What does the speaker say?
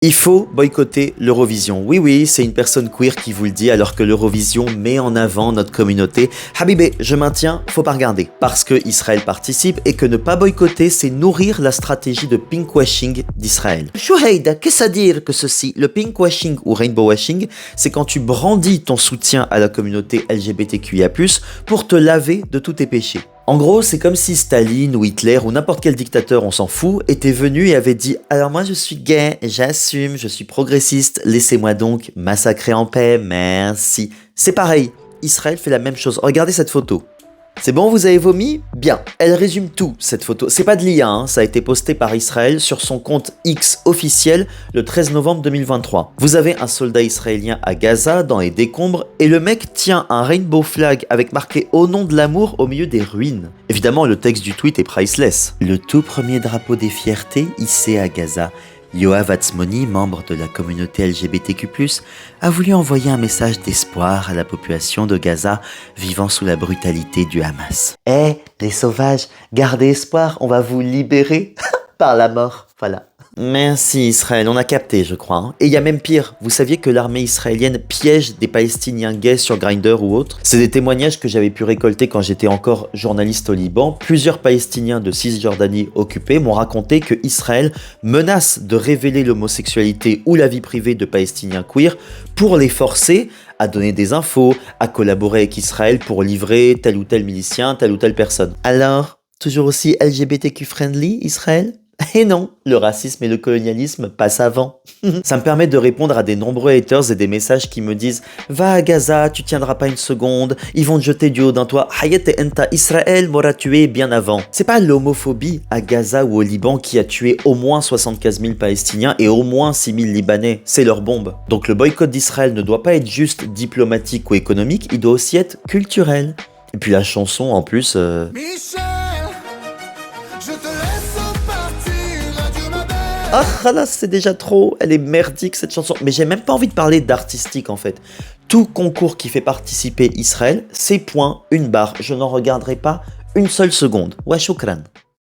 Il faut boycotter l'Eurovision. Oui, oui, c'est une personne queer qui vous le dit alors que l'Eurovision met en avant notre communauté. Habibé, je maintiens, faut pas regarder. Parce que Israël participe et que ne pas boycotter, c'est nourrir la stratégie de pinkwashing d'Israël. Chouhaïda, qu'est-ce à dire que ceci? Le pinkwashing ou rainbowwashing, c'est quand tu brandis ton soutien à la communauté LGBTQIA+, pour te laver de tous tes péchés. En gros, c'est comme si Staline ou Hitler ou n'importe quel dictateur, on s'en fout, était venu et avait dit « Alors moi je suis gay, j'assume, je suis progressiste, laissez-moi donc massacrer en paix, merci ». C'est pareil, Israël fait la même chose. Regardez cette photo. C'est bon, vous avez vomi? Bien. Elle résume tout, cette photo. C'est pas de l'IA, hein. Ça a été posté par Israël sur son compte X officiel le 13 novembre 2023. Vous avez un soldat israélien à Gaza, dans les décombres, et le mec tient un rainbow flag avec marqué « Au nom de l'amour » au milieu des ruines. Évidemment, le texte du tweet est priceless. Le tout premier drapeau des fiertés hissé à Gaza. Yoav Atzmoni, membre de la communauté LGBTQ+, a voulu envoyer un message d'espoir à la population de Gaza vivant sous la brutalité du Hamas. Les sauvages, gardez espoir, on va vous libérer par la mort. Voilà. Merci Israël, on a capté je crois. Hein. Et il y a même pire, vous saviez que l'armée israélienne piège des Palestiniens gays sur Grindr ou autre? C'est des témoignages que j'avais pu récolter quand j'étais encore journaliste au Liban. Plusieurs Palestiniens de Cisjordanie occupés m'ont raconté que Israël menace de révéler l'homosexualité ou la vie privée de Palestiniens queer pour les forcer à donner des infos, à collaborer avec Israël pour livrer tel ou tel milicien, telle ou telle personne. Alors, toujours aussi LGBTQ friendly Israël? Et non, le racisme et le colonialisme passent avant. Ça me permet de répondre à des nombreux haters et des messages qui me disent « Va à Gaza, tu tiendras pas une seconde, ils vont te jeter du haut d'un toit, Hayat et Enta, Israël m'aura tué bien avant. » C'est pas l'homophobie à Gaza ou au Liban qui a tué au moins 75 000 Palestiniens et au moins 6 000 Libanais, c'est leur bombe. Donc le boycott d'Israël ne doit pas être juste diplomatique ou économique, il doit aussi être culturel. Et puis la chanson en plus... Michel, je te laisse partir, adieu ma belle. Ah là, c'est déjà trop, elle est merdique cette chanson. Mais j'ai même pas envie de parler d'artistique en fait. Tout concours qui fait participer Israël, c'est point, une barre. Je n'en regarderai pas une seule seconde. Wa shukran.